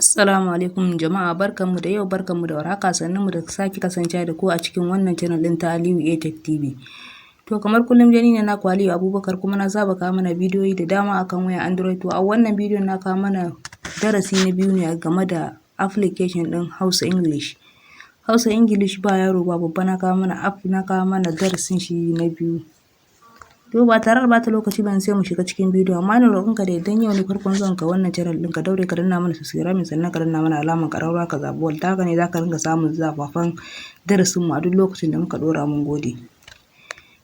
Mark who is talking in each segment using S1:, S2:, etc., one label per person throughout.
S1: Assalamu alaikum jama'a, barkanmu da yau, barkanmu da warhaka, sannunmu da sake kasancewa da ku a cikin wannan channel ɗin ta Aliyu A Tech TV. To kamar kullum dai ni ne naku Aliyu Abubakar, kuma na saba kawo mana bidiyoyi da dama akan wayar Android. To a wannan bidiyon na kawo mana darasi na biyu ne game da application ɗin Hausa English. Hausa English ba yaro ba babba, na kawo mana darasin shi na biyu. To ba tare da bata lokaci ba sai mu shiga cikin bidiyo, amma ina roƙonka da idan yau ne farkon zuwan ka wannan channel ɗin, ka daure ka danna mana subscribe sannan ka danna mana alamar ƙararrawa ka zaɓi all, ta haka ne za ka ringa samun zafafan darasin mu a duk lokacin da muka ɗora. Mun gode.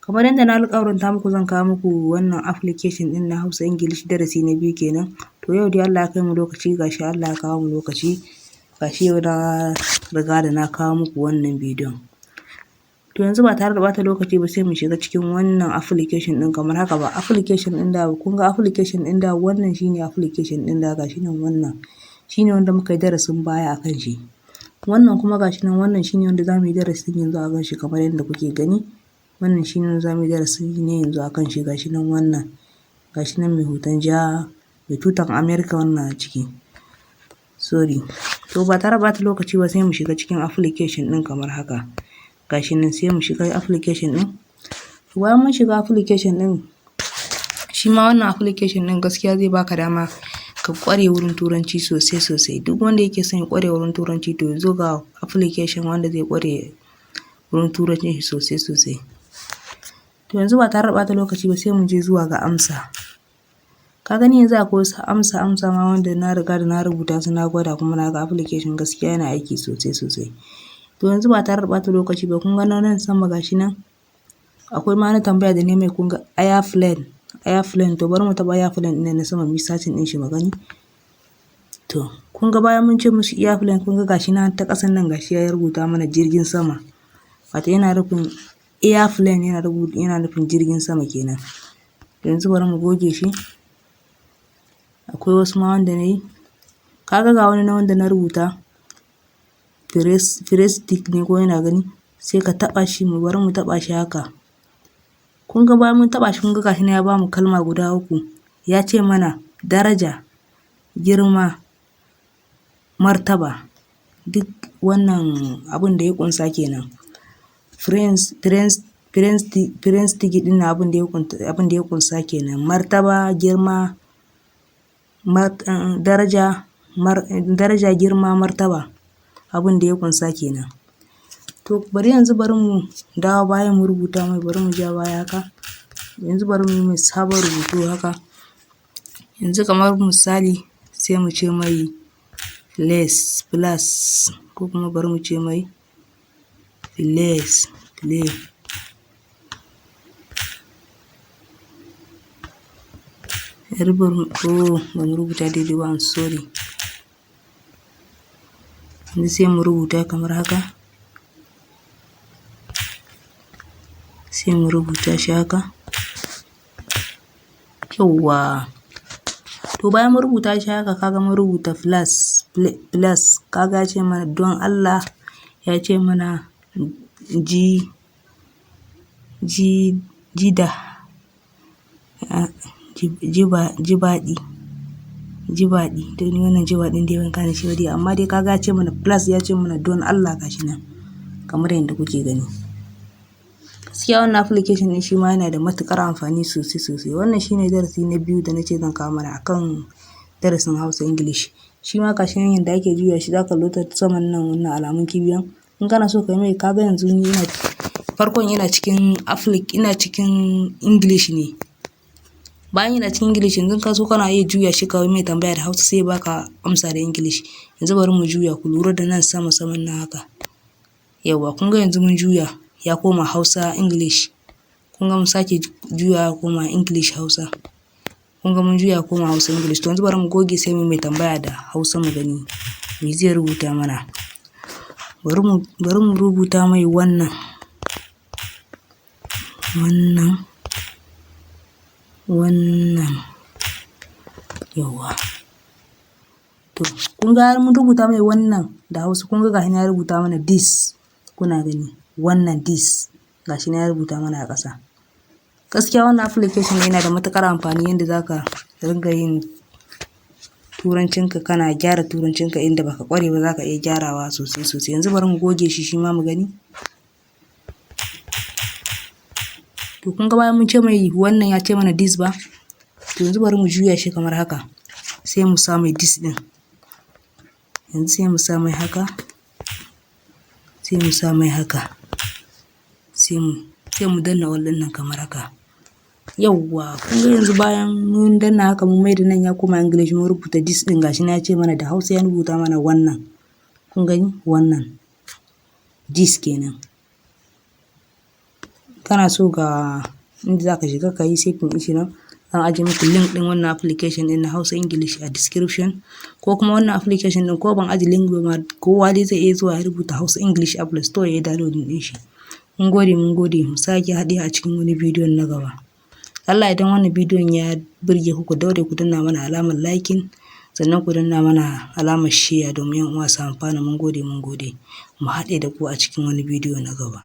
S1: Kamar yadda na alƙawarta muku zan kawo muku wannan application ɗin na Hausa English darasi na biyu kenan. To yau dai Allah ya kai mu lokaci, gashi Allah ya kawo mu lokaci, gashi yau na riga da na kawo muku wannan bidiyon. To yanzu ba tare da bata lokaci ba sai mu shiga cikin wannan application ɗin kamar haka. Ba application ɗin da kun ga application ɗin da wannan shine application ɗin da gashi nan, wannan shine wanda muka yi darasin baya akan shi. Wannan kuma gashi nan, wannan shine wanda zamu yi darasin yanzu akan shi kamar yadda kuke gani. Wannan shine wanda zamu yi darasi ne yanzu akan shi, gashi nan wannan. Gashi nan mai hoton ja, mai tutan America wannan a ciki. Sorry. To ba tare da bata lokaci ba sai mu shiga cikin application ɗin kamar haka. Gashi nan sai mu shiga application ɗin. Bayan mun shiga application ɗin, shi ma wannan application ɗin gaskiya zai baka dama ka ƙware wurin turanci sosai sosai. Duk wanda yake son ya ƙware wurin turanci to ya zo ga application wanda zai ƙware wurin turancin shi sosai sosai. To yanzu ba tare da bata lokaci ba sai mu je zuwa ga amsa. Ka gani yanzu akwai wasu amsa ma wanda na riga da na rubuta su, na gwada kuma na ga application gaskiya yana aiki sosai sosai. To yanzu ba tare da ɓata lokaci ba, kun ga nan sama gashi nan akwai ma na tambaya da ne mai, kun ga airplane. To bari mu taɓa airplane ɗin na sama, mu searching ɗin shi mu gani. To kun ga bayan mun ce musu airplane, kun ga gashi nan ta ƙasan nan gashi ya rubuta mana jirgin sama. Wato yana nufin airplane, yana nufin jirgin sama kenan. Yanzu bari mu goge shi. Akwai wasu ma wanda na yi. Ka ga wani na wanda na rubuta press stick ne ko yana gani, sai ka taɓa shi. Bari mu taɓa shi haka. Kun ga bayan mun taɓa shi, kun ga gashi nan ya bamu kalma guda uku. Ya ce mana daraja, girma, martaba. Duk wannan abin da ya ƙunsa kenan. Press stick ɗin nan abin da ya ƙunsa kenan. Martaba, girma, daraja, girma, martaba. Abin da ya ƙunsa kenan. To yanzu bari mu dawo baya mu rubuta mai, bari mu ja baya haka. Yanzu bari mu yi mai sabon rubutu haka. Yanzu kamar misali sai mu ce mai plus, ko kuma bari mu ce mai play. Ba mu rubuta daidai ba, I'm sorry. Yanzu sai mu rubuta kamar haka. Sai mu rubuta shi haka. Yawwa. To bayan mun rubuta shi haka, kaga mun rubuta plus. Kaga ya ce mana don Allah, ya ce mana jibaɗi. To ni wannan jibaɗin dai ban gane shi ba dai, amma dai kaga ya ce mana plus, ya ce mana don Allah gashi nan kamar yadda kuke gani. Gaskiya wannan application ɗin shi ma yana da matuƙar amfani sosai sosai. Wannan shine darasi na biyu da na ce zan kawo mana akan darasin Hausa English. Shi ma gashi nan yanda ake juya shi, za ka lota saman nan wannan alamun kibiyan. In kana so ka yi mai, kaga yanzu ni ina cikin English ne. Bayan yana cikin English, yanzu ka so kana iya juya shi ka yi mai tambaya da Hausa sai ya baka amsa da English. Yanzu bari mu juya, ku lura da nan saman nan haka. Yawwa, kun ga yanzu mun juya ya koma Hausa English. Kun ga mun sake juya ya koma English Hausa. Kun ga mun juya ya koma Hausa English. To yanzu bari mu goge sai mu mai tambaya da Hausa mu gani me zai rubuta mana. Bari mu rubuta mai wannan. Yawwa. To kun ga mun rubuta mai wannan da Hausa. Kun ga gashi na rubuta mana this. Kuna gani wannan this gashi na rubuta mana a ƙasa. Gaskiya wannan application yana da matuƙar amfani yanda zaka ringa yin turancinka kana gyara turancinka inda baka ƙware ba za ka iya gyarawa sosai sosai. Yanzu bari mu goge shi ma mu gani. To kun ga bayan mun ce mai wannan ya ce mana this ba, to yanzu bari mu juya shi kamar haka, sai mu sa mai this ɗin. Yanzu sai mu sa mai haka, sai mu sa mai haka, sai mu danna all ɗin nan kamar haka. Yawwa kun ga yanzu bayan mun danna haka mun maida nan ya koma English mun rubuta this ɗin gashi na ya ce mana da Hausa ya rubuta mana wannan. Kun gani wannan this kenan. Kana so ga inda za ka shiga ka yi setting ɗin shi nan, zan ajiye muku link ɗin wannan application ɗin na Hausa English a description, ko kuma wannan application ɗin ko ban ajiye link ba ma kowa dai zai iya zuwa ya rubuta Hausa English a Play Store ya yi downloading ɗin shi. Mun gode mu sake haɗuwa a cikin wani bidiyon na gaba. Allah idan wannan bidiyon ya burge ku daure ku danna mana alamar liking, sannan ku danna mana alamar share domin 'yan uwa su amfana. Mun gode mu haɗe da ku a cikin wani bidiyo na gaba.